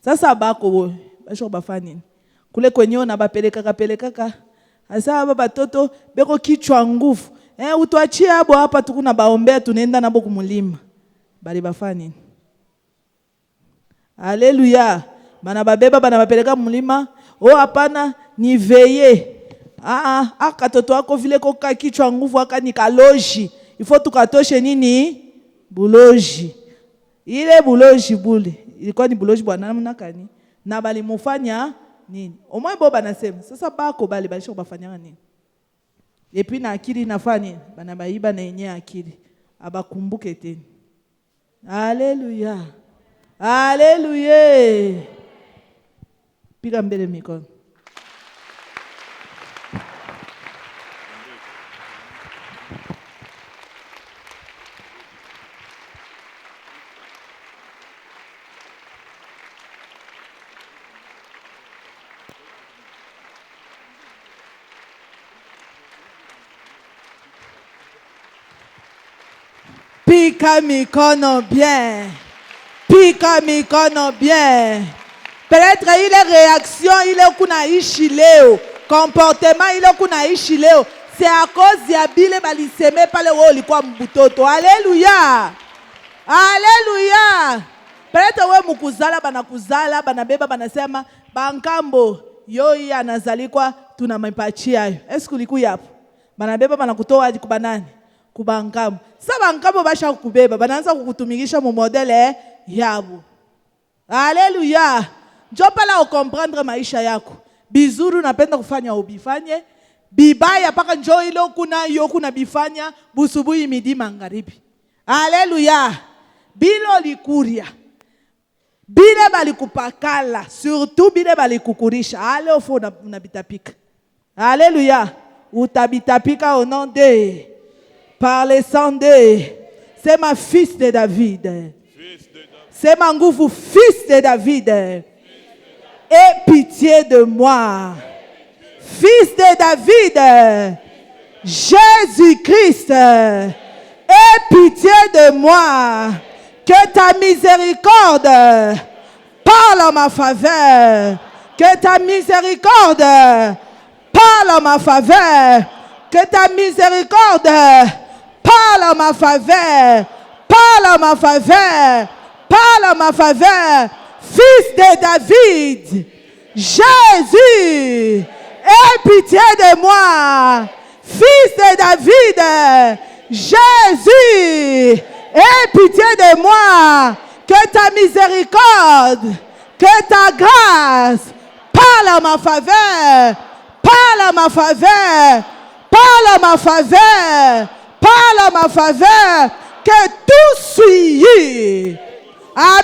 Sasa bako basho bafani. Kule kwenye ona bapeleka. Asa baba toto beko kichwa nguvu. Utuachie hapo hapa tukuna baombea tunaenda nabo kumulima. Bali bafani. Haleluya. Bana babeba bana bapeleka mulima. Hapana ni veye. Katoto wako vile koka kichwa nguvu aka ni kaloji. Ifo tukatoshe nini? Buloji. Ile buloji bule. Ilikuwa ni buloji bwana namna kani. Na bali mufanya nini? Omwe boba nasema. Sasa bako bali balisho bafanya nini? Epi na akili nafanya bana baiba na yenye akili. Abakumbuke tena. Haleluya. Haleluya. Piga mbele mikono. Pika mikono bien. Pika mikono bien. Peut-être il est réaction, il est kuna ishi leo. Comportement, il est kuna ishi leo. C'est à cause ya bile baliseme pale wo likuwa mbutoto. Alléluia. Alléluia. Peut-être we mukuzala banabeba banasema bankambo yoi anazalikwa tunamepachia ayo. Est-ce que liku yapo? Banabeba banakutoa hadi kubanani? Kubankambo. Sasa bankambo basha kubeba banaanza kukutumikisha mu modele yabo. Alléluia. Njo pala ukomprendre maisha yako. Bizuru napenda kufanya ubifanye. Bibaya paka njo ilo kuna bifanya busubuhi midi magharibi. Alléluia. Bilo likuria. Bile balikupakala. Surtout bile balikukurisha. Ale ofo unabitapika. Alléluia. Utabitapika au nom de par le sang de c'est ma fils de David. C'est ma nguvu, fils de David. Aie pitié de moi. Fils de David. Jésus-Christ. Aie pitié de moi. Que ta miséricorde parle en ma faveur. Que ta miséricorde parle en ma faveur. Que ta miséricorde parle en ma faveur. Parle en ma faveur. Parle en ma faveur, fils de David, Jésus, aie pitié de moi, fils de David, Jésus, aie pitié de moi, que ta miséricorde, que ta grâce parle en ma faveur, parle en ma faveur, parle en ma faveur, parle en ma faveur, que tout suit.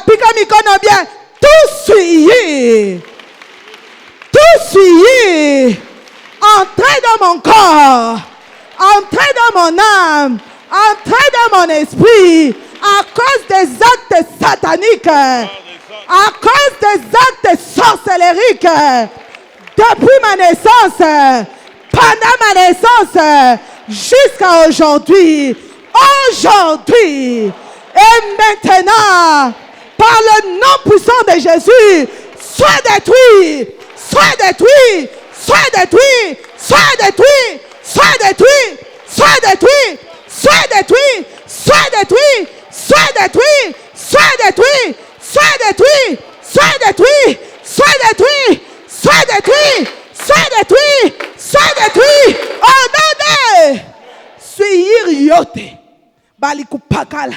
Pika mikono bien. Tout suivi. Entrez dans mon corps. Entrez dans mon âme. Entrez dans mon esprit. À cause des actes sataniques. À cause des actes sorcelleriques. Depuis ma naissance. Pendant ma naissance. Jusqu'à aujourd'hui. Aujourd'hui. Et maintenant, par le nom puissant de Jésus, sois détruit, sois détruit, sois détruit, sois détruit, sois détruit, sois détruit, sois détruit, sois détruit, sois détruit, sois détruit, sois détruit, sois détruit, sois détruit, sois détruit, sois détruit, sois détruit. Au nom de Suir yote, bali kupakala.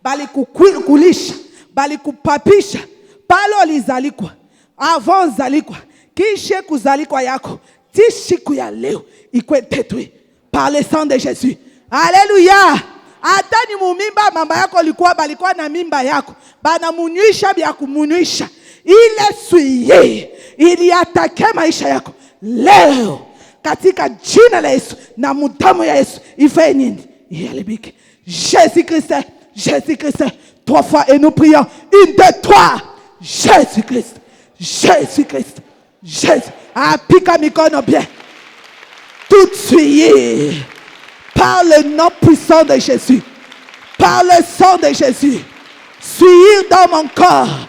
Bali kukulisha, bali kupapisha, palo lizalikwa, avant zalikwa, kishe kuzalikwa yako, tishiku ya leo, ikwe tetwe, par le sang de Jésus. Alléluia. Hata ni mumimba mamba yako likuwa balikuwa na mimba yako, bana munyisha bya kumunyisha, ile suye, ili atake maisha yako, leo, katika jina la Yesu, na mutamu ya Yesu, ife nini? Ihalibike. Jésus-Christ. Jésus-Christ, 3 fois et nous prions. 1, 2, 3. Jésus-Christ. Jésus-Christ. Jésus. Pika mikono bien. Tout de suite. Par le nom puissant de Jésus. Par le sang de Jésus. Suivre dans mon corps.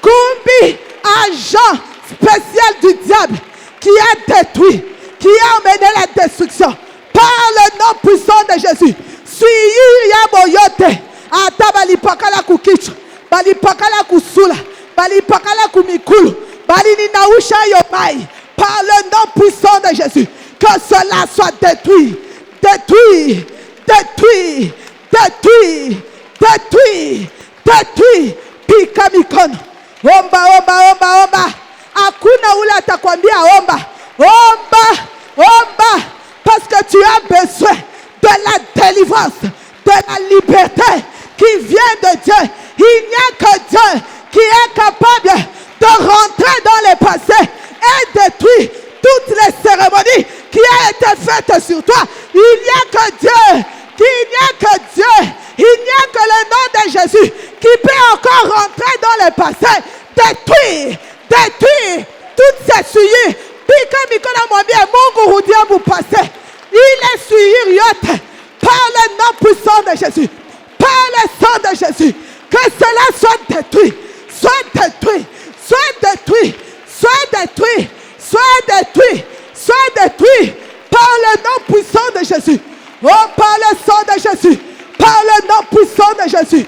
Kumbi, agent spécial du diable qui a détruit, qui a emmené la destruction. Par le nom puissant de Jésus. Suivi yaboyote. Ata balipakala kukichwa. Balipakala kusula. Balipakala kumikulu. Balininausha yomai. Par le nom puissant de Jésus. Que cela soit détruit. Détruit. Détruit. Détruit. Détruit. Détruit. Pikamikono. Omba, omba, omba, omba. Hakuna ule atakwambia omba. Omba. Omba. Parce que tu as besoin de la délivrance, de la liberté qui vient de Dieu. Il n'y a que Dieu qui est capable de rentrer dans le passé et détruire toutes les cérémonies qui ont été faites sur toi. Il n'y a que Dieu. Il n'y a que Dieu. Il n'y a que le nom de Jésus qui peut encore rentrer dans le passé, détruire, détruire toutes ces souillures. Puis comme il connaît mon bien, mon gourou vous passez. Il est souillure yote par le nom puissant de Jésus, par le sang de Jésus. Que cela soit détruit, soit détruit, soit détruit, soit détruit, soit détruit, soit détruit par le nom puissant de Jésus. Oh, par le sang de Jésus, par le nom puissant de Jésus.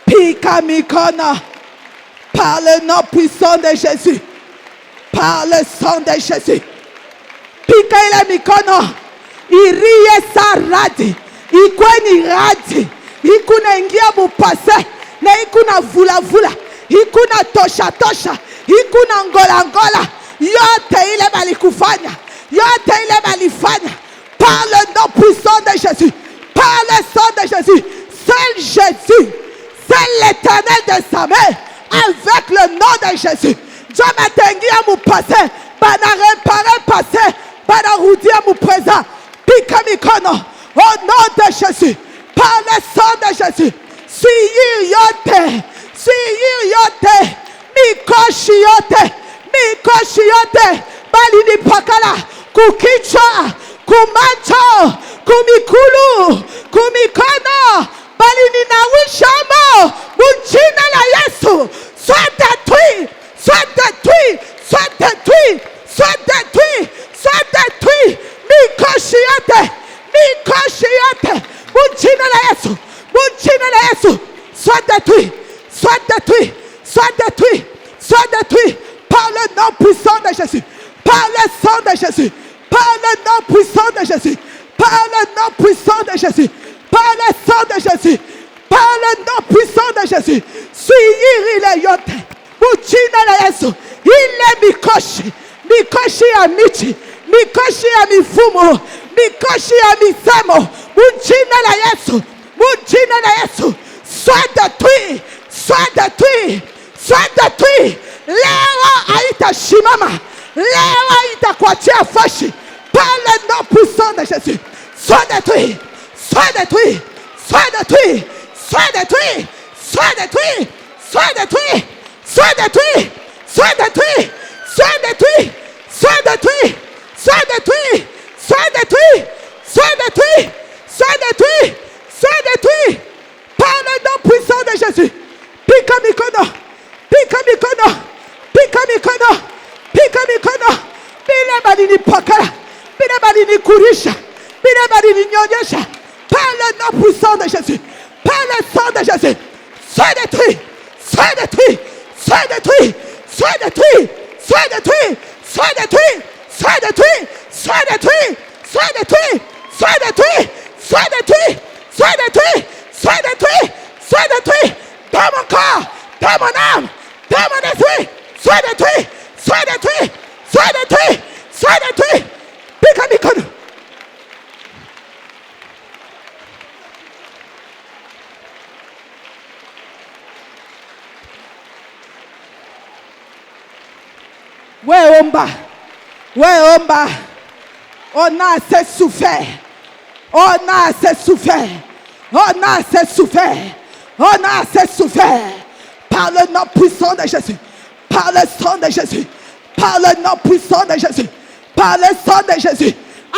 Pikamikona, par le nom puissant de Jésus, par le sang de Jésus. Pikaila mikono, iriye saradi, ikweni radi, ikuna ingia mupase, na ikuna vula vula, ikuna tosha tosha, ikuna ngola ngola, yote ile balikufanya, yote ile balifanya, par le nom puissant de Jésus, par le sang de Jésus, seul Jésus. C'est l'Éternel de sa main avec le nom de Jésus. Dieu m'a tengu à mon passé, bana réparé passé, bana roudi à mon présent. Pikamikono, au nom de Jésus, par le sang de Jésus. Suyi yote, mikoshi yote, balini pakala, kukichwa, kumacho, kumikulu, kumikono. Balininawisha mujina la Yesu, soit détruit, soit détruit, soit détruit, soit détruit, soit détruit. Mikoshiyate, mujina la Yesu, mujina la Yesu, soit détruit, soit détruit, soit détruit, soit détruit par le nom puissant de Jésus, par le sang de Jésus, par le nom puissant de Jésus, par le nom puissant de Jésus. Par le sang de Jésus, par le nom puissant de Jésus, suivre les yote, Muchina la Yesu, il est Mikoshi, Mikoshi a Michi, Mikoshi a Mifumo, Mikoshi a Misemo, Muchina la Yesu, Muchina la Yesu, soit détruit, soit détruit, soit détruit, Léa Aïta Shimama, Léa Aïta Kwatia Fashi, par le nom puissant de Jésus, soit détruit. Sois détruit, sois détruit, sois détruit, sois détruit, sois détruit, sois détruit, sois détruit, sois détruit, sois détruit, sois détruit, sois détruit, sois détruit, sois détruit, sois détruit, par le nom puissant de Jésus. Pikamikono, pikamikono, pikamikono, pikamikono, bile badini pakara, bile badini kurisha, bile badini nyonyesha. Par le nom puissant de Jésus, par le sang de Jésus, sois détruit, sois détruit, sois détruit, sois détruit, sois détruit, sois détruit, sois détruit, sois détruit, sois détruit, sois détruit, sois détruit, sois détruit, sois détruit, sois détruit, dans mon corps, dans mon âme, dans mon esprit, sois détruit, sois détruit, sois détruit, sois détruit, pikamikono. We omba, On a assez souffert. On a assez souffert. On a assez souffert. On a assez souffert. Par le nom puissant de Jésus. Par le sang de Jésus. Par le nom puissant de Jésus. Par le sang de Jésus.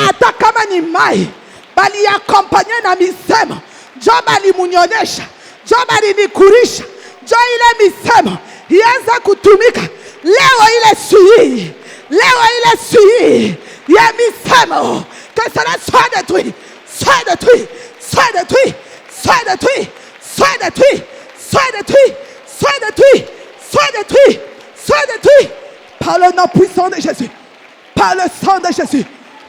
Atakamani mai. Bali accompagné na misemo. Jobali munyonesha. Jobali nikurisha. Jo ile misemo. Ianza kutumika. Leo ile suyi. Leo ile suyi. Ya misemo. Que cela soit détruit. Soit détruit. Soit détruit. Soit détruit. Soit détruit. Soit détruit. Soit détruit. Soit détruit. Soit détruit. Par le nom puissant de Jésus. Par le sang de Jésus.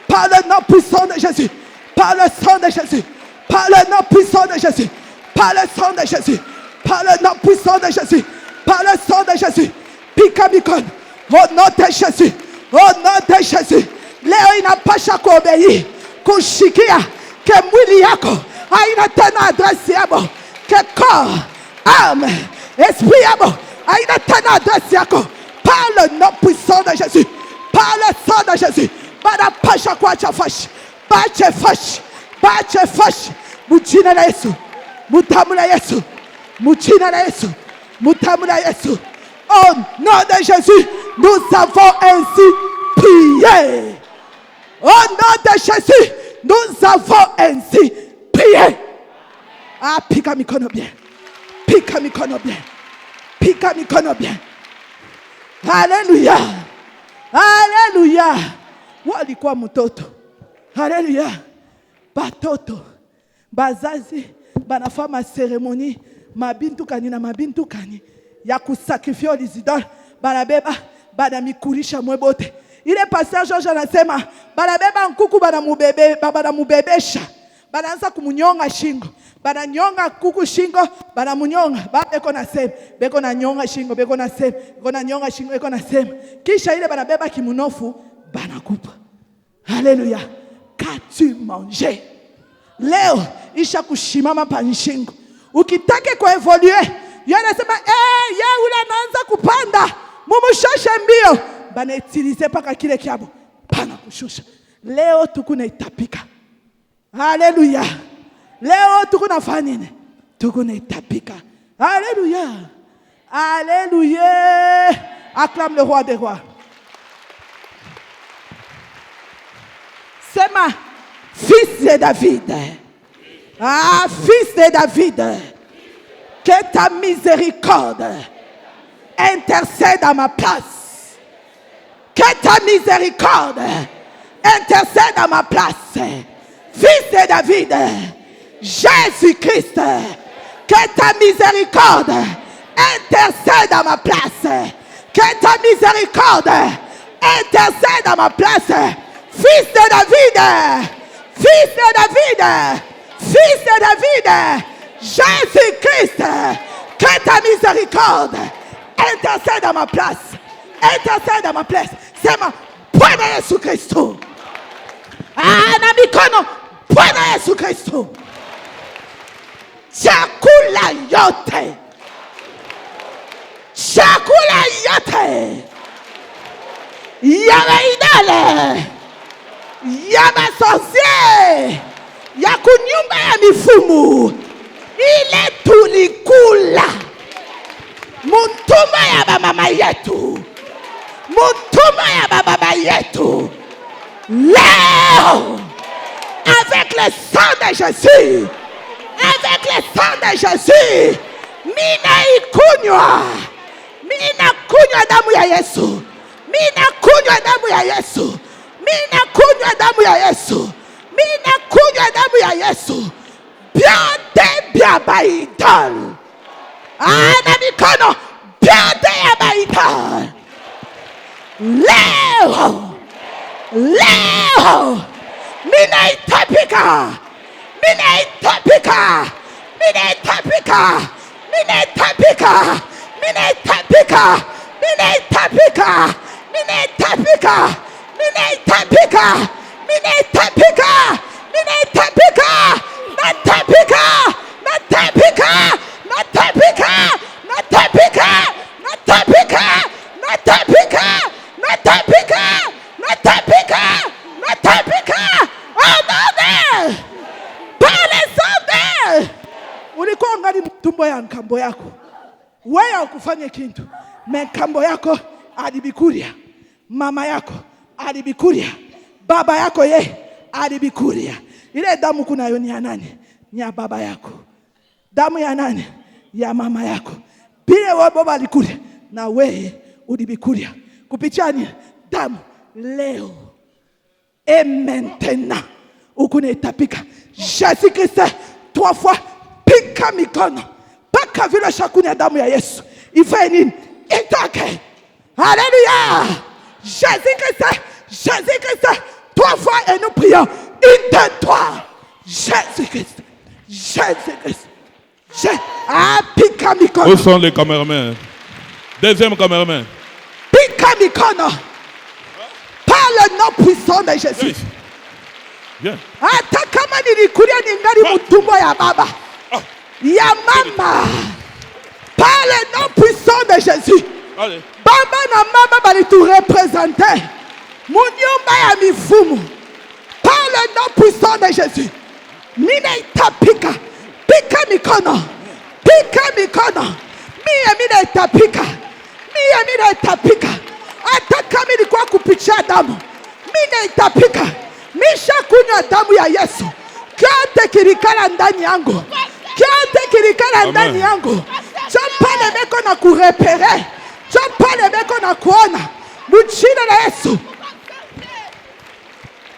Par le nom puissant de Jésus. Par le sang de Jésus. Par le nom puissant de Jésus. Par le sang de Jésus. Par le nom puissant de Jésus. Par le sang de Jésus. Pikamikon. Au nom de Jésus. Au nom de Jésus. Leo inapasha kuobei. Kushikia. Que mwili yako. Haina tena adresi yako. Que corps. Âme. Esprit yako. Haina tena adresi yako. Par le nom puissant de Jésus. Par le sang de Jésus. Bada pasha kuacha fashi. Bache fashi. Bache fashi. Mujina la Yesu. Mutamu la Yesu. Mujina la Yesu. Mutamu la Yesu. Au nom de Jésus, nous avons ainsi prié. Au nom de Jésus, nous avons ainsi prié. Ah, pika mikono bien. Pika mikono bien. Pika mikono bien. Alléluia. Alléluia. Walikuwa mtoto. Alléluia. Batoto. Bazazi. Banafama cérémonie. Mabintu kani na mabintu kani. Ya kusakrifia olizidol. Banabeba. Banamikurisha mwebote. Ile pasteur George anasema. Banabeba nkuku banamubebesha. Banaanza kumunyonga shingo. Bananyonga kuku shingo. Banamunyonga. Beko na sema. Beko na nyonga shingo. Beko na sema. Beko na nyonga shingo. Beko na sema. Kisha ile banabeba kimunofu. Banakupa. Alléluia. Qu'as-tu mangé? Leo isha kushimama panishingo. Ukitake kuevolue, yeye anasema yeye ule anaanza kupanda. Mumushoshe mbio. Bana utilize paka kile kiabo. Bana kushusha. Leo tukuna itapika. Alléluia. Leo tukuna fanya nini? Tukuna itapika. Alléluia. Alléluia. Acclame le roi des rois. C'est ma fils de David. Ah, fils de David. Que ta miséricorde intercède à ma place. Que ta miséricorde intercède à ma place. Fils de David. Jésus-Christ. Que ta miséricorde intercède à ma place. Que ta miséricorde intercède à ma place. Fils de David, fils de David, fils de David, Jésus-Christ, que ta miséricorde intercède à ma place, intercède à ma place. C'est ma Bwana Yesu Kristo. Na mikono Bwana Yesu Kristo. Chakula yote, chakula yote ya idole, ya masorcier, ya kunyumba ya mifumu, ile tulikula mutumba ya mama yetu, mutumba ya baba yetu. Leo, avec le sang de Jésus, avec le sang de Jésus, mina ikunywa damu ya Yesu, mina kunywa damu ya Yesu. Mina kunywa damu ya Yesu. Mina kunywa damu ya Yesu. Byote bya baidol. Na mikono byote ya baidol. Leo. Leo. Mina itapika. Mina itapika. Mina itapika. Mina itapika. Mina itapika. Mina itapika. Mina itapika. Minetapika, minetapika, minetapika, natapika, natapika, natapika, natapika, natapika, natapika, natapika, natapika, natapika, mambo ya nkambo yako. Wewe ukufanye kitu. Nkambo yako alibikuria. Mama yako alibikuria. Baba yako ye alibikuria. Ile damu kunayo ni ya nani? Ni ya baba yako. Damu ya nani? Ya mama yako. Bile wewe baba alikuria na wewe ulibikuria. Kupitia ni damu leo. Et maintenant, ukunetapika. Jésus-Christ 3 fois pika mikono. Paka vile shakuni ya damu ya Yesu. Ife nini? Itoke. Alléluia. Jésus-Christ 3 fois et nous prions. Éteins-toi. Jésus-Christ. Pika mikono. Où sont les caméramans? Deuxième caméraman. Pika mikono. Par le nom puissant de Jésus. Viens. Hata kama nilikulia ningali mutumbo ya baba. Ya mama. Par le nom puissant de Jésus. Allez. Baba na mama bali tu représenter. Munyumba ya mifumu. Par le nom puissant de Jésus. Mina itapika. Pika mikono. Pika mikono. Mina itapika. Mina itapika. Hata kama ilikuwa kupitia damu. Mina itapika. Misha kunywa damu ya Yesu. Kyote kilikala ndani yangu. Kyote kilikala ndani yangu. Chopale meko na kurepere. Chopale meko na kuona. Mujina la Yesu.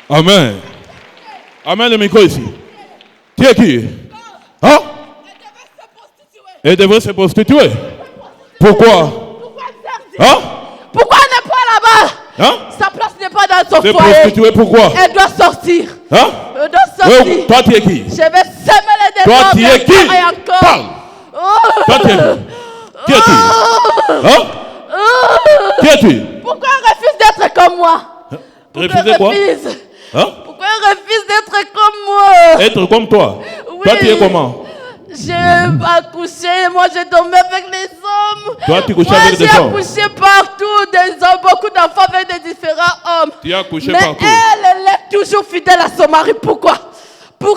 Amen. Amen, le micro ici. Tu es qui? Hein? Elle devrait se prostituer. Pourquoi? Hein? Pourquoi elle n'est pas là-bas? Hein? Sa place n'est pas dans son Se foyer. prostituer, pourquoi? Elle doit sortir. Hein? Elle doit sortir. Oui, toi, tu es qui? Je vais semer les démons. Toi, tu es qui? Encore. Parle. Toi, tu es qui? Qui es-tu? Hein? Qui es-tu? Pourquoi elle refuse d'être comme moi? Refuser quoi? Hein? Pourquoi elle refuse d'être comme moi? Être comme toi. Oui. Toi, tu es comment? J'ai accouché, moi j'ai dormi avec les hommes. Toi, tu couches avec des hommes. J'ai accouché partout, des hommes, beaucoup d'enfants avec des différents hommes. Tu as accouché mais partout. Elle est toujours fidèle à son mari. Pourquoi? Vous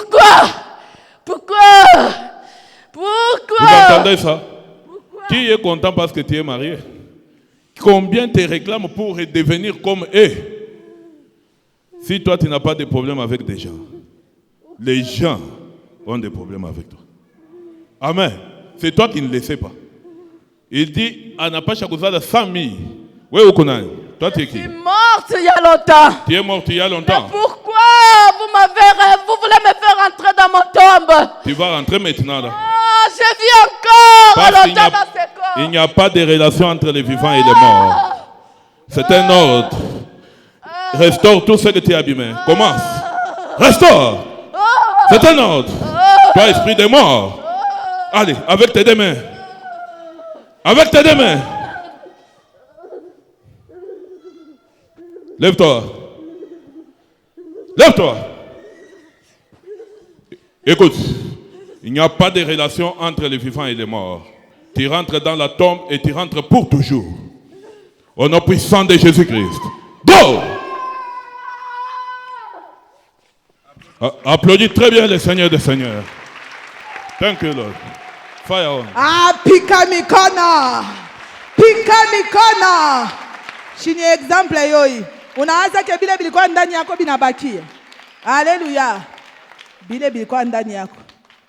entendez ça? Pourquoi? Qui est content parce que tu es marié? Combien te réclament pour devenir comme eux? Si toi, tu n'as pas de problème avec des gens, les gens ont des problèmes avec toi. Amen. C'est toi qui ne le sais pas. Il dit, Anapacha Kozala 100 000. Oui, ou Konan? Toi, tu es qui? Je suis morte il y a longtemps. Tu es morte il y a longtemps. Mais pourquoi vous voulez me faire entrer dans mon tombe? Tu vas rentrer maintenant là. Ah, je vis encore Parce qu'il longtemps dans ce corps. il n'y a pas de relation entre les vivants et les morts. C'est un ordre. Restaure tout ce que tu as abîmé. Commence. Restaure. C'est un ordre. Toi, esprit des morts. Allez, avec tes deux mains. Avec tes deux mains. Lève-toi. Lève-toi. Écoute, il n'y a pas de relation entre les vivants et les morts. Tu rentres dans la tombe et tu rentres pour toujours. Au nom puissant de Jésus-Christ. Go! Applaudis très bien le Seigneur des Seigneurs. Thank you, Lord. Fire on. Pika mikono. Pika mikono. Chini example yoi. Unaanza ke bile bilikuwa ndani yako binabakia. Haleluya. Bile bilikuwa ndani yako.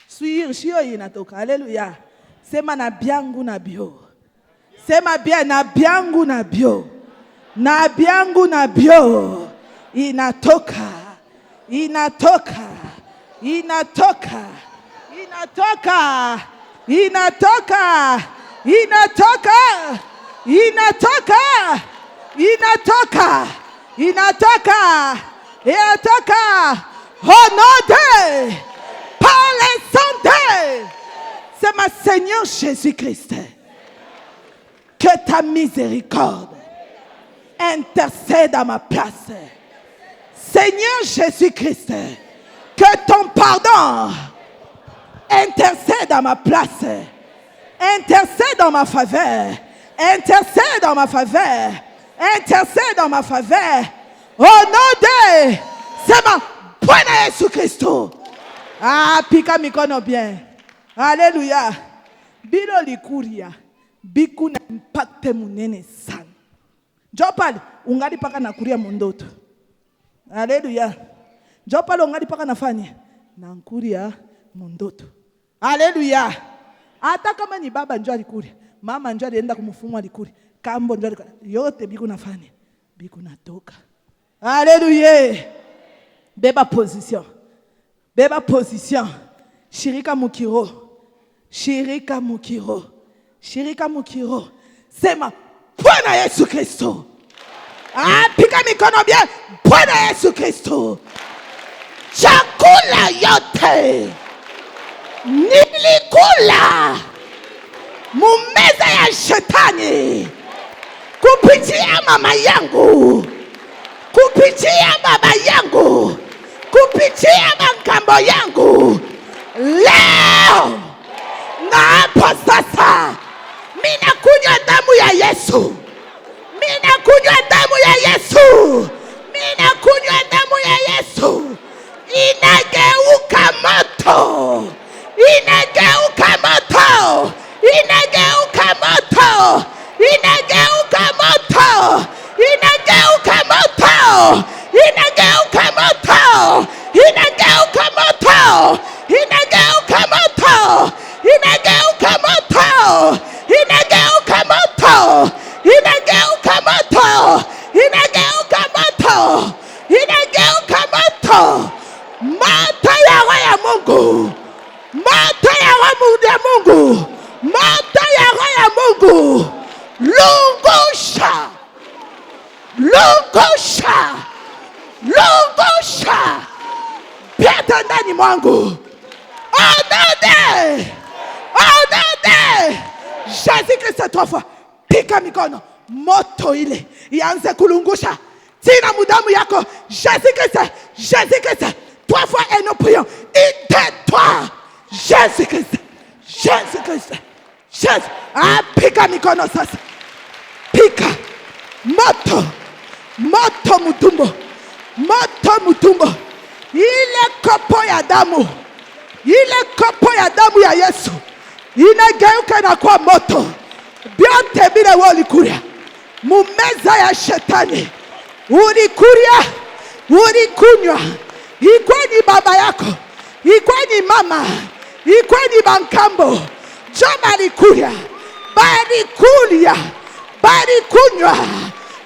Sio inatoka. Haleluya. Sema na byangu na bio. Sema bia na byangu na bio. Na byangu na bio. Inatoka. Inatoka. Inatoka. Inatoka. Inatoka. Inatoka. Inatoka. Inatoka. Inatoka. Inatoka. Au nom de, par le sang de, c'est ma Seigneur Jésus-Christ. Que ta miséricorde intercède à ma place. Seigneur Jésus-Christ, que ton pardon intercède à ma place. Intercède en ma faveur. Intercède en ma faveur. Intercède en ma faveur. Au nom de, c'est ma Jésus-Christ. Pika mikono bien. Alléluia. Bilo likuria biku na impacte munene sana. Njoo pale ungali paka nakuria mundoto. Haleluya. Njoo pale ungali paka nafanya na nkuria mundoto. Haleluya. Hata kama ni baba njoo alikuria, mama njoo alienda kumfumu alikuria, kambo njoo alikuria, yote biku nafanya, biku natoka. Haleluya. Beba position. Beba position. Shirika mukiro. Shirika mukiro. Shirika mukiro. Sema Bwana Yesu Kristo. Piga mikono bien. Bwana Yesu Kristo. Chakula yote nilikula mumeza ya shetani kupitia mama yangu, kupitia baba yangu, kupitia makambo yangu, leo na hapo sasa mina kunywa damu ya Yesu. Mina kunywa damu ya Yesu. Mina kunywa damu ya Yesu. Inageuka moto. Inageuka moto. Inageuka moto. Inageuka moto. Inageuka moto. Inageuka moto. Inageuka moto. Inageuka moto. Inageuka moto. Inageuka moto. Inageuka moto. Inageuka moto. Inageuka moto. Moto ya roho ya Mungu. Moto ya roho ya Mungu. Moto ya roho ya Mungu. Lungusha. Lungusha. Lungusha. Pita ndani mwangu. Ordonne. Ordonne. Jésus Christ 3 fois. Pika mikono. Moto ile ianze kulungusha tina mudamu yako. Jésus Christ. Jésus Christ. 3 fois et nous prions. Aide-toi. Jésus Christ. Jésus Christ. Jésus. Pika mikono sasa. Pika. Moto. Moto mutumbo. Moto mutumbo. Ile kopo ya damu. Ile kopo ya damu ya Yesu inageuka na kwa moto. Biote bila walikuria mumeza ya shetani. Ulikuria, ulikunywa. Ikwe ni baba yako, ikwe ni mama, ikwe ni bankambo. Joma likuria, balikuria, balikunywa.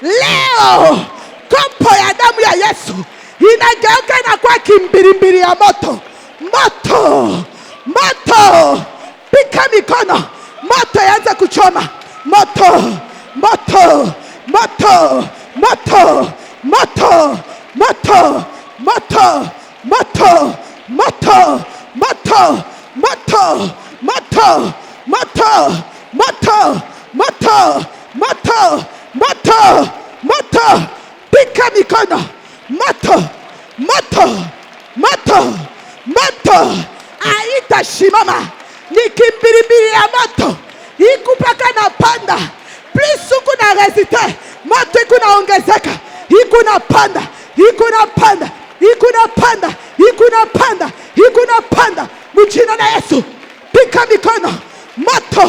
Leo kopo ya damu ya Yesu inageuka na kwa kimbirimbiri ya moto. Moto, moto. Pika mikono. Moto yanza kuchoma. Moto, moto, moto, moto, moto, moto, moto, moto, moto, moto, moto, moto, moto, moto, moto, moto, moto, moto. Pika mikono. Moto, moto, moto, moto. Aita shimama. Nikimbilibili ya moto. Ikupaka na panda. Plus uku na resite. Moto iku na ongezeka. Iku na panda. Iku na panda. Iku na panda. Iku na panda. Iku na panda. Mujina na Yesu. Pika mikono. Moto.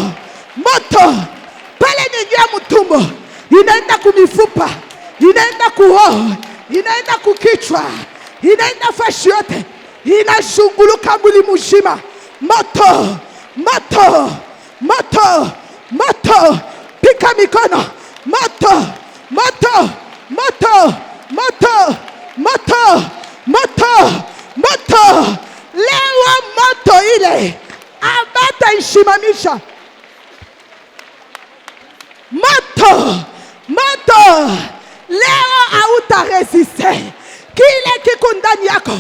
Moto. Pale nijia mutumbo. Inaenda kumifupa. Inaenda kuroho. Inaenda kukichwa. Inaenda fashi yote. Inashunguluka mwili mzima. Moto. Moto. Moto. Moto. Pika mikono. Moto. Moto. Moto. Moto. Moto. Moto. Moto. Leo moto ile abata ishimamisha. Moto. Moto. Leo hauta resiste. Kile kiko ndani yako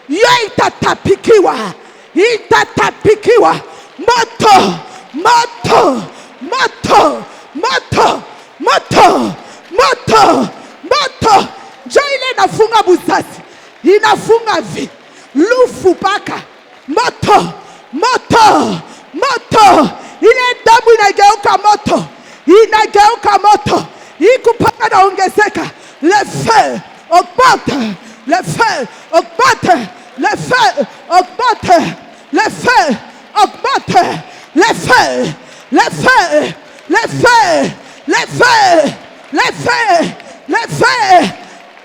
yo itatapikiwa. Itatapikiwa. Moto. Moto. Moto. Moto. Moto. Moto. Moto. Jo ile inafunga buzazi. Inafunga vi. Lufu paka. Moto. Moto. Moto. Ile damu inageuka moto. Inageuka moto. Ikupaka na ongezeka. Le feu augmente. Le feu augmente. Le feu augmente. Le feu augmente. les feux, les feux, les feux, les feux, les feux, les feux.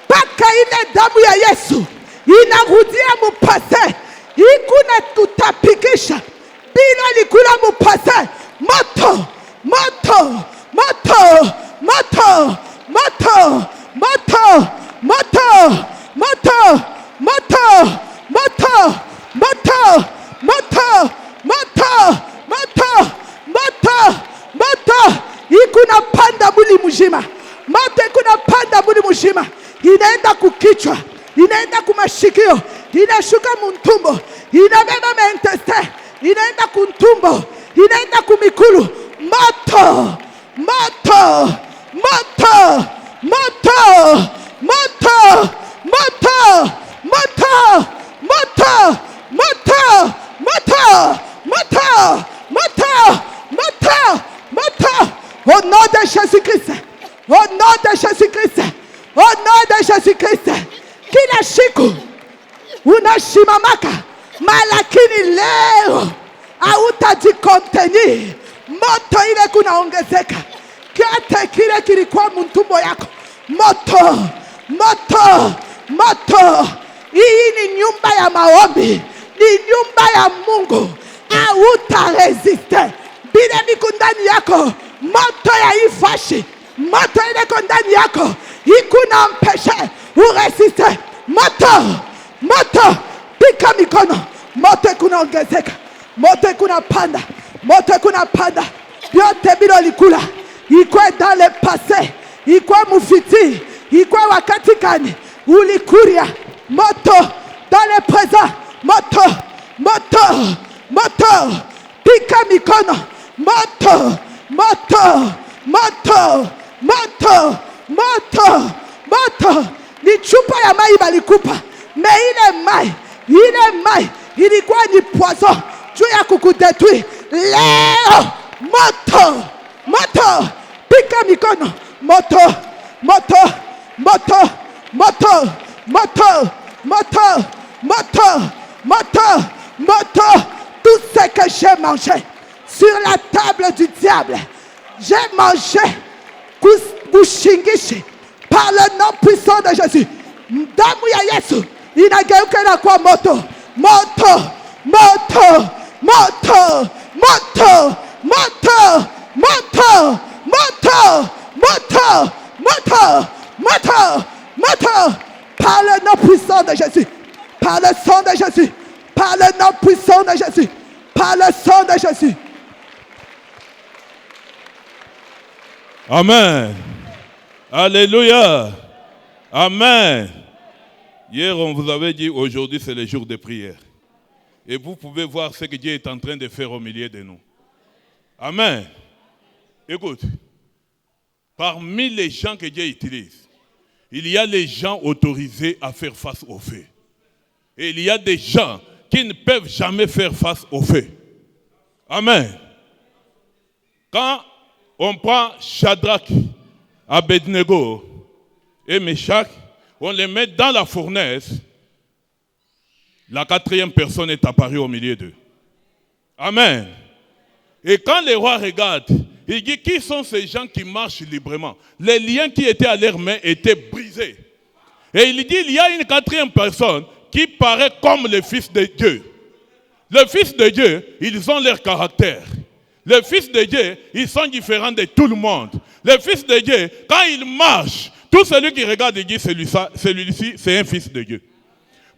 Paka ile damu ya Yesu inarudia mupase, ikuna tutapikisha bila likula mupase. Moto, moto, moto, moto, moto, moto, moto, moto, moto, moto, moto, moto, moto, moto, moto, moto. Ikuna panda mwili mzima. Moto ikuna panda mwili mzima. Inaenda kukichwa, inaenda kumashikio, inashuka mtumbo, inabeba maintestin, inaenda kuntumbo, inaenda kumikulu. Moto, moto, moto, moto, moto, moto, moto, moto, moto, moto, moto, moto, moto, moto. Au nom de Jésus-Christ, au nom de Jésus-Christ, au nom de Jésus-Christ. Kila siku unasimamaka, malakini leo hautajikontenir. Moto ile kunaongezeka, kete kile kilikuwa mtumbo yako. Moto, moto, moto. Hii ni nyumba ya maombi, ni nyumba ya Mungu. Hautaresiste bila niko ndani yako. Moto ya ifashi, moto ile iko ndani yako, ikuna mpeshe uresiste. Moto, moto, pika mikono. Moto kunaongezeka, moto kuna panda, moto kuna panda. Vyote bila likula, ikwe dans le passé, ikwe mufiti, ikwe wakati gani ulikuria. Moto dans le présent, moto, moto, moto, pika mikono. Moto, moto, moto, moto, moto, moto. Ni chupa ya mai balikupa, me ile mai ilikuwa ni poison juu ya kukudetui. Leo moto, moto, pika mikono. Moto, moto, moto, moto, moto, moto, moto, moto, moto. Tout ce que j'ai mangé sur la table du diable, j'ai mangé kushingishi par le nom puissant de Jésus. Damu ya Yesu inageuka na kwa moto, moto, moto, moto, moto, moto, moto, moto, moto, moto, moto, moto, par le nom puissant de Jésus, par le sang de Jésus, par le nom puissant de Jésus, par le sang de Jésus. Amen. Alléluia. Amen. Hier, on vous avait dit, aujourd'hui, c'est le jour de prière. Et vous pouvez voir ce que Dieu est en train de faire au milieu de nous. Amen. Écoute, parmi les gens que Dieu utilise, il y a les gens autorisés à faire face au feu. Et il y a des gens qui ne peuvent jamais faire face au feu. Amen. Quand on prend Shadrach, Abednego et Meshach, on les met dans la fournaise, la quatrième personne est apparue au milieu d'eux. Amen. Et quand les rois regardent, ils disent qui sont ces gens qui marchent librement? Les liens qui étaient à leurs mains étaient brisés. Et il dit il y a une quatrième personne qui paraît comme le Fils de Dieu. Le Fils de Dieu, ils ont leur caractère. Le Fils de Dieu, ils sont différents de tout le monde. Le Fils de Dieu, quand il marche, tout celui qui regarde, il dit celui-ci, c'est un Fils de Dieu.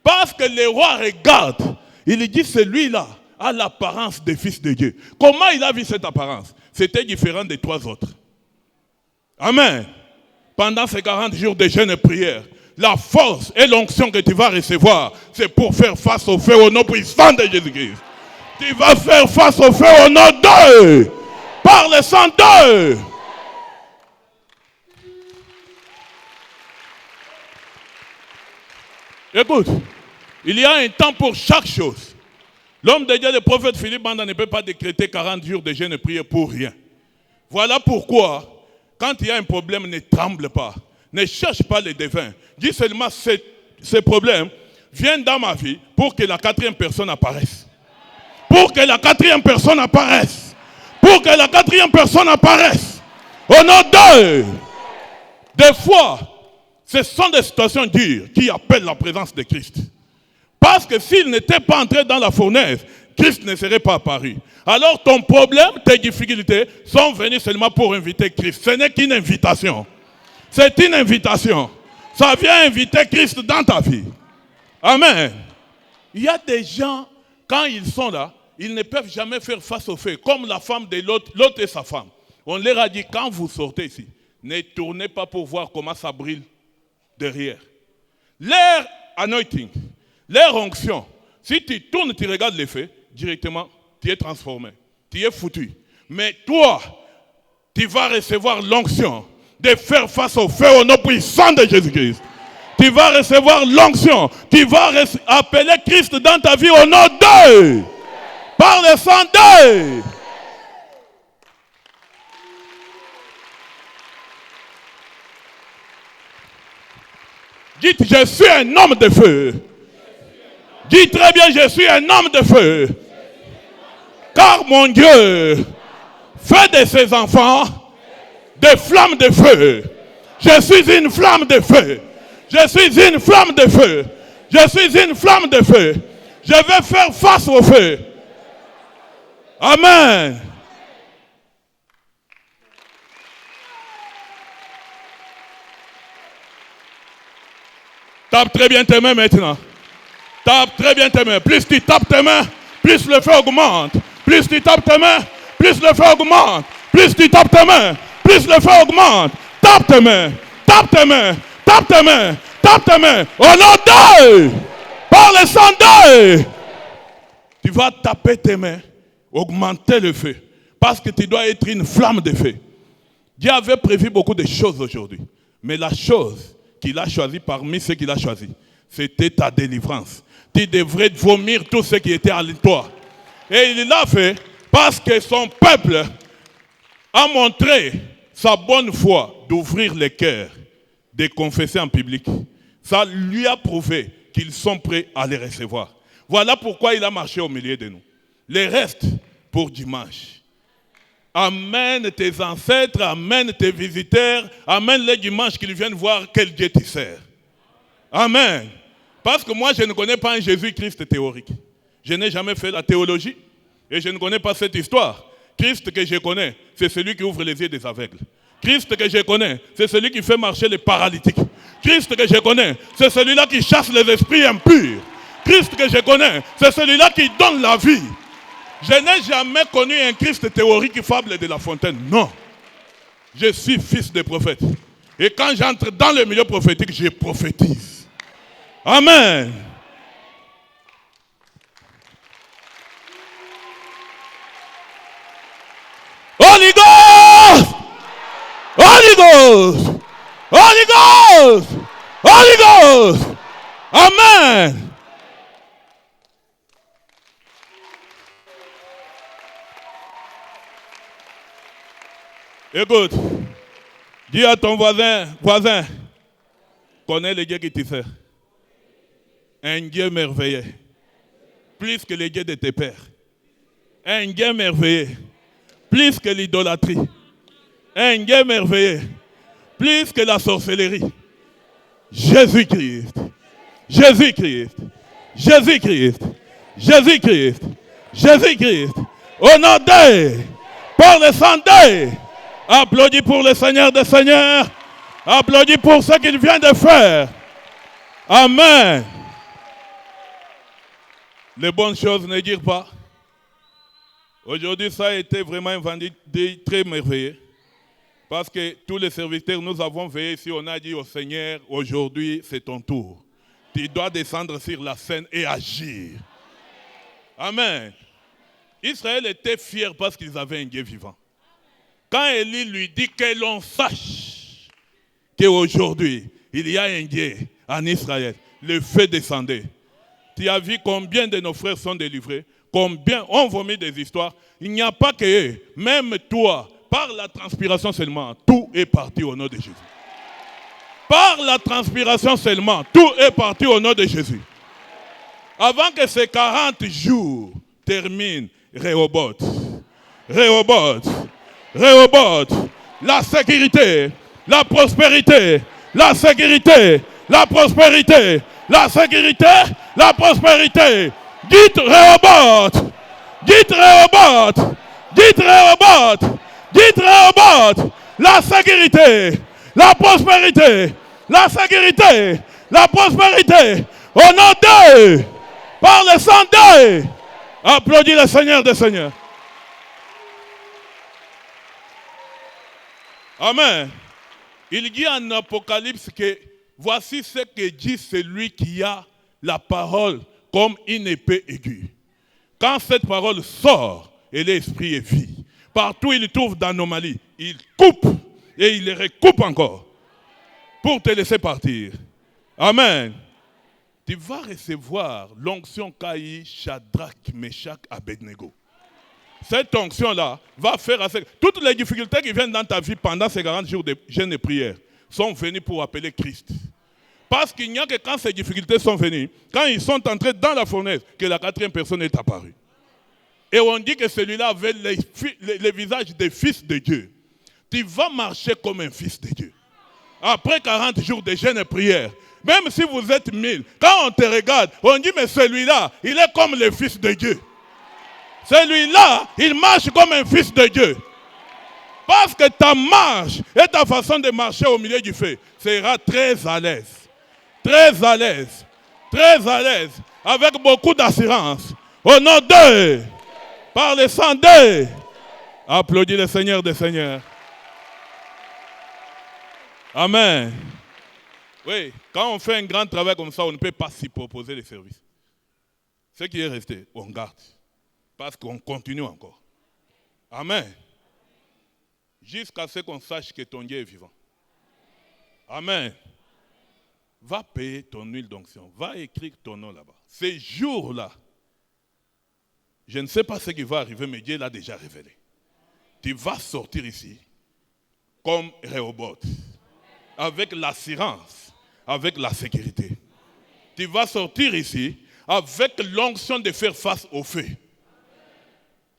Parce que les rois regardent, il dit celui-là a l'apparence de Fils de Dieu. Comment il a vu cette apparence? C'était différent des trois autres. Amen. Pendant ces 40 jours de jeûne et prière, la force et l'onction que tu vas recevoir, c'est pour faire face au feu au nom puissant de Jésus-Christ. Tu vas faire face au feu au nom d'eux, par le sang d'eux. Écoute, il y a un temps pour chaque chose. L'homme de Dieu, le prophète Philippe Banda, ne peut pas décréter 40 jours de jeûne et prière pour rien. Voilà pourquoi, quand il y a un problème, ne tremble pas. Ne cherche pas les devins. Dis seulement, ce problème vient dans ma vie pour que la quatrième personne apparaisse. Pour que la quatrième personne apparaisse. pour que la quatrième personne apparaisse. Au nom d'eux. Des fois, ce sont des situations dures qui appellent la présence de Christ. Parce que s'il n'était pas entré dans la fournaise, Christ ne serait pas apparu. Alors ton problème, tes difficultés sont venues seulement pour inviter Christ. Ce n'est qu'une invitation. C'est une invitation. Ça vient inviter Christ dans ta vie. Amen. Il y a des gens, quand ils sont là, ils ne peuvent jamais faire face au feu. Comme la femme de l'autre et sa femme. On leur a dit, quand vous sortez ici, ne tournez pas pour voir comment ça brille derrière. Leur anointing, leur onction, si tu tournes, tu regardes les faits, directement, tu es transformé, tu es foutu. Mais toi, tu vas recevoir l'onction de faire face au feu au nom puissant de Jésus-Christ. Tu vas recevoir l'onction, tu vas appeler Christ dans ta vie au nom d'eux, par le sang d'eux. Dites, je suis un homme de feu. Dites très bien, je suis un homme de feu. Car mon Dieu fait de ses enfants des flammes de feu. Je suis une flamme de feu. Je suis une flamme de feu. Je suis une flamme de feu. Je vais faire face au feu. Amen. Tape très bien tes mains maintenant. Tape très bien tes mains. Plus tu tapes tes mains, plus le feu augmente. Plus tu tapes tes mains, plus le feu augmente. Plus tu tapes tes mains, plus le feu augmente. Tape tes mains, tape tes mains, tape tes mains, tape tes mains. Au nom d'eux, par le sang d'eux, tu vas taper tes mains, augmenter le feu. Parce que tu dois être une flamme de feu. Dieu avait prévu beaucoup de choses aujourd'hui. Mais la chose qu'il a choisie parmi ceux qu'il a choisis, c'était ta délivrance. Tu devrais vomir tout ce qui était à toi. Et il l'a fait parce que son peuple a montré sa bonne foi d'ouvrir les cœurs, de confesser en public. Ça lui a prouvé qu'ils sont prêts à les recevoir. Voilà pourquoi il a marché au milieu de nous. Les restes pour dimanche. Amène tes ancêtres, amène tes visiteurs, amène les dimanches qu'ils viennent voir quel Dieu tu sers. Amen. Parce que moi, je ne connais pas un Jésus-Christ théorique. Je n'ai jamais fait la théologie et je ne connais pas cette histoire. Christ que je connais, c'est celui qui ouvre les yeux des aveugles. Christ que je connais, c'est celui qui fait marcher les paralytiques. Christ que je connais, c'est celui-là qui chasse les esprits impurs. Christ que je connais, c'est celui-là qui donne la vie. Je n'ai jamais connu un Christ théorique fable de La Fontaine. Non. Je suis fils de prophète. Et quand j'entre dans le milieu prophétique, je prophétise. Amen. Holy Ghost! Holy Ghost! Holy Ghost! Holy Ghost! Amen. Écoute, dis à ton voisin, connais le Dieu qui te sert. Un Dieu merveilleux. Plus que le Dieu de tes pères. Un Dieu merveilleux. Plus que l'idolâtrie. Un Dieu merveilleux. Plus que la sorcellerie. Jésus-Christ. Jésus-Christ. Jésus-Christ. Jésus-Christ. Jésus-Christ. Au nom d'eux. Par le sang d'eux. Applaudis pour le Seigneur des Seigneurs. Applaudis pour ce qu'il vient de faire. Amen. Les bonnes choses ne dirent pas. Aujourd'hui, ça a été vraiment un vendredi très merveilleux. Parce que tous les serviteurs, nous avons veillé ici, on a dit au Seigneur, aujourd'hui, c'est ton tour. Tu dois descendre sur la scène et agir. Amen. Israël était fier parce qu'ils avaient un Dieu vivant. Quand Élie lui dit que l'on sache qu'aujourd'hui, il y a un Dieu en Israël, le feu descendait. Tu as vu combien de nos frères sont délivrés, combien ont vomi des histoires. Il n'y a pas que eux, même toi, par la transpiration seulement, tout est parti au nom de Jésus. Par la transpiration seulement, tout est parti au nom de Jésus. Avant que ces 40 jours terminent, Rehoboth, Rehoboth. Rehoboth. La sécurité, la prospérité, la sécurité, la prospérité, la sécurité, la prospérité. Dites Rehoboth. Dites Rehoboth. Dites Rehoboth. Dites Rehoboth. La sécurité, la prospérité, la sécurité, la prospérité. Au nom d'eux, par le sang d'eux. Applaudis le Seigneur des Seigneurs. Amen. Il dit en Apocalypse que voici ce que dit celui qui a la parole comme une épée aiguë. Quand cette parole sort, elle est esprit et vie. Partout il trouve d'anomalie, il coupe et il les recoupe encore pour te laisser partir. Amen. Tu vas recevoir l'onction Kaï, Shadrach, Meshach, Abednego. Cette onction-là va faire assez... Toutes les difficultés qui viennent dans ta vie pendant ces 40 jours de jeûne et prière sont venues pour appeler Christ. Parce qu'il n'y a que quand ces difficultés sont venues, quand ils sont entrés dans la fournaise, que la quatrième personne est apparue. Et on dit que celui-là avait le visage des fils de Dieu. Tu vas marcher comme un fils de Dieu. Après 40 jours de jeûne et prière, même si vous êtes 1000, quand on te regarde, on dit mais celui-là, il est comme le fils de Dieu. Celui-là, il marche comme un fils de Dieu. Parce que ta marche et ta façon de marcher au milieu du feu sera très à l'aise. Très à l'aise. Très à l'aise. Avec beaucoup d'assurance. Au nom d'eux. Par le sang d'eux. Applaudis le Seigneur des Seigneurs. Amen. Oui, quand on fait un grand travail comme ça, on ne peut pas s'y proposer les services. Ce qui est resté, on garde. Parce qu'on continue encore. Amen. Jusqu'à ce qu'on sache que ton Dieu est vivant. Amen. Va payer ton huile d'onction. Va écrire ton nom là-bas. Ces jours-là, je ne sais pas ce qui va arriver, mais Dieu l'a déjà révélé. Tu vas sortir ici comme Rehoboth. Avec l'assurance, avec la sécurité. Tu vas sortir ici avec l'onction de faire face au feu.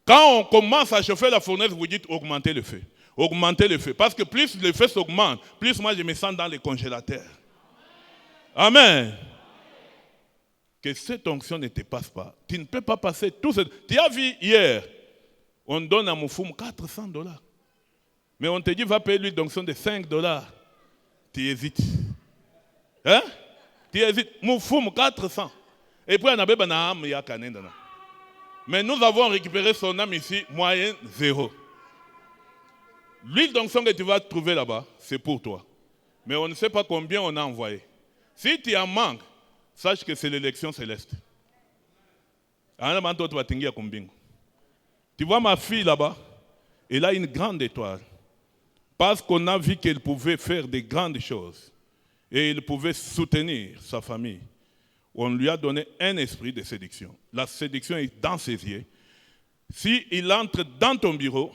Quand on commence à chauffer la fournaise, vous dites augmentez le feu. Augmentez le feu. Parce que plus le feu s'augmente, plus moi je me sens dans les congélateurs. Amen. Que cette onction ne te passe pas. Tu ne peux pas passer tout ce... Tu as vu hier, on donne à Moufoum $400. Mais on te dit va payer l'huile d'onction de $5. Tu hésites. Hein? Tu hésites. Moufoum 400. Et puis on a bébé na âme, il y a canendana. Mais nous avons récupéré son âme ici, moyenne 0. L'huile d'onction que tu vas trouver là-bas, c'est pour toi. Mais on ne sait pas combien on a envoyé. Si tu en manques, sache que c'est l'élection céleste. Tu vois ma fille là-bas, elle a une grande étoile. Parce qu'on a vu qu'elle pouvait faire de grandes choses. Et elle pouvait soutenir sa famille. On lui a donné un esprit de séduction. La séduction est dans ses yeux. S'il entre dans ton bureau,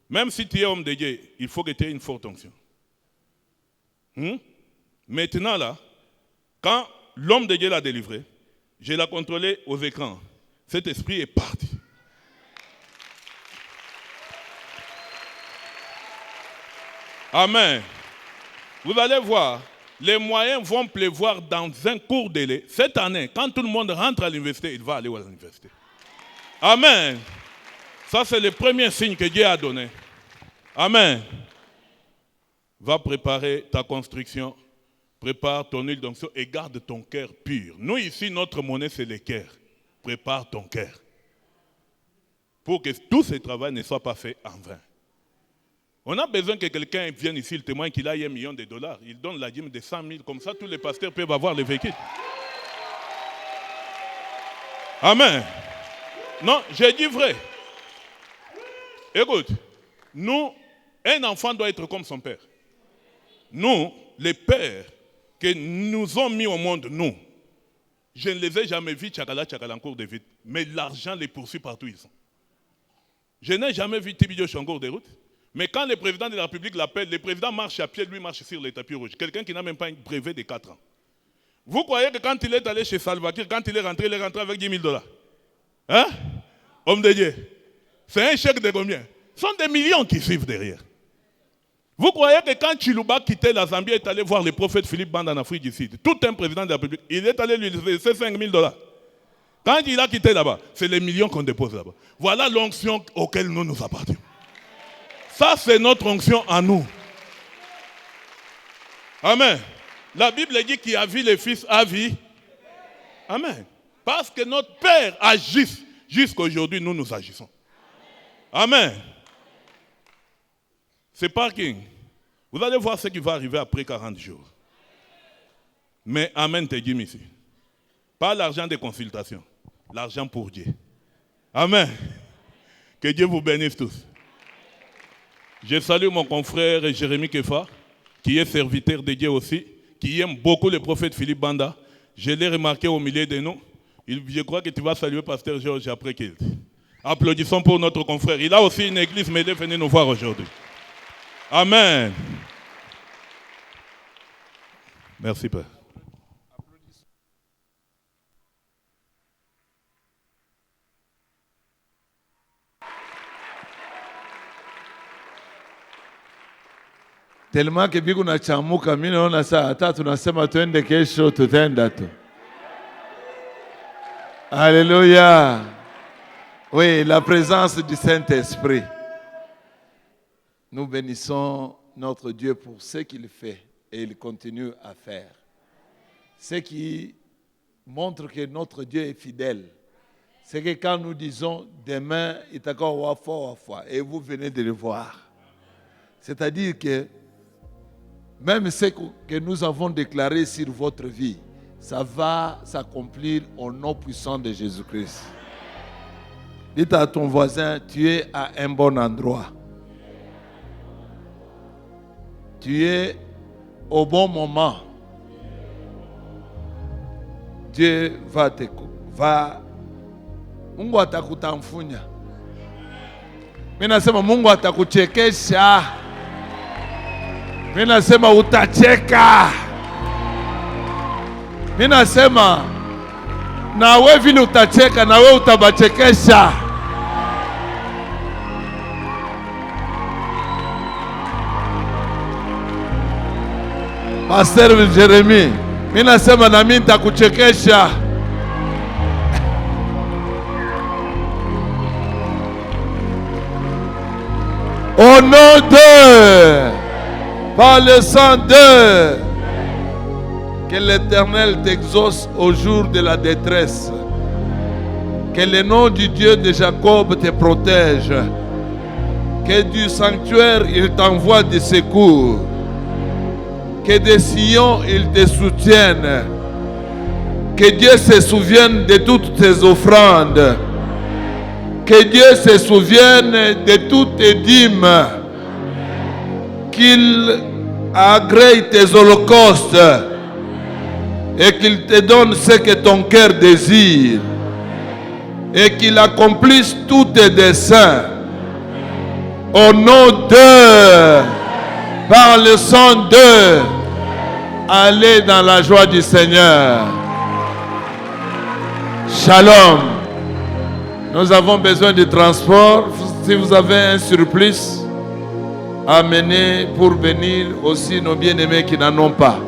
même si tu es homme de Dieu, il faut que tu aies une forte onction. Maintenant là, quand l'homme de Dieu l'a délivré, je l'ai contrôlé aux écrans. Cet esprit est parti. Amen. Vous allez voir, les moyens vont pleuvoir dans un court délai. Cette année, quand tout le monde rentre à l'université, il va aller à l'université. Amen. Ça, c'est le premier signe que Dieu a donné. Amen. Va préparer ta construction. Prépare ton huile d'onction et garde ton cœur pur. Nous, ici, notre monnaie, c'est le cœur. Prépare ton cœur. Pour que tout ce travail ne soit pas fait en vain. On a besoin que quelqu'un vienne ici, il témoigne qu'il a $1 million. Il donne la dîme de 100 000. Comme ça, tous les pasteurs peuvent avoir les véhicules. Amen. Non, j'ai dit vrai. Écoute, nous, un enfant doit être comme son père. Nous, les pères que nous ont mis au monde, nous, je ne les ai jamais vus tchakala en cours de vie. Mais l'argent les poursuit partout où ils sont. Je n'ai jamais vu Tibidio en cours de route. Mais quand le président de la République l'appelle, le président marche à pied, lui marche sur les tapis rouges. Quelqu'un qui n'a même pas un brevet de 4 ans. Vous croyez que quand il est allé chez Salva Kiir, quand il est rentré avec $10 000? Hein? Homme de Dieu. C'est un chèque de combien? Ce sont des millions qui suivent derrière. Vous croyez que quand Chiluba quittait la Zambie et est allé voir le prophète Philippe Banda en Afrique du Sud, tout un président de la République, il est allé lui laisser $5,000. Quand il a quitté là-bas, c'est les millions qu'on dépose là-bas. Voilà l'onction auquel nous appartenons. Ça, c'est notre onction à nous. Amen. La Bible dit qu'il a vu les fils à vie. Amen. Parce que notre Père agisse. Jusqu'à aujourd'hui, nous agissons. Amen. C'est parking. Vous allez voir ce qui va arriver après 40 jours. Mais Amen te dit ici. Pas l'argent de consultation. L'argent pour Dieu. Amen. Que Dieu vous bénisse tous. Je salue mon confrère Jérémie Kefa, qui est serviteur de Dieu aussi, qui aime beaucoup le prophète Philippe Banda. Je l'ai remarqué au milieu de nous. Je crois que tu vas saluer Pasteur Georges après qu'il. Applaudissons pour notre confrère. Il a aussi une église, mais il est venu nous voir aujourd'hui. Amen. Merci, Père. Tellement que biku na chamuka mimi naona saa hata tunasema twende kesho tutaenda tu. Alléluia. Oui, la présence du Saint-Esprit. Nous bénissons notre Dieu pour ce qu'il fait et il continue à faire. Ce qui montre que notre Dieu est fidèle, c'est que quand nous disons demain, il est encore wafa, et vous venez de le voir. C'est-à-dire que même ce que nous avons déclaré sur votre vie, ça va s'accomplir au nom puissant de Jésus-Christ. Dites à ton voisin, tu es à un bon endroit. Tu es au bon moment. Dieu va Mungu atakutamfunya. Mimi nasema Mungu atakuchekesha. Mimi nasema utacheka. Mimi nasema na wewe vile utacheka na wewe utabachekesha. Pastor Jeremy, mimi nasema na mimi nitakuchekesha. Au nom de, par le sang de, que l'Éternel t'exauce au jour de la détresse. Que le nom du Dieu de Jacob te protège. Que du sanctuaire il t'envoie des secours. Que de Sion il te soutienne. Que Dieu se souvienne de toutes tes offrandes. Que Dieu se souvienne de toutes tes dîmes. Qu'il agrée tes holocaustes. Et qu'il te donne ce que ton cœur désire. Et qu'il accomplisse tous tes desseins. Au nom de, par le sang de, allez dans la joie du Seigneur. Shalom. Nous avons besoin de transport. Si vous avez un surplus, amenez pour bénir aussi nos bien-aimés qui n'en ont pas.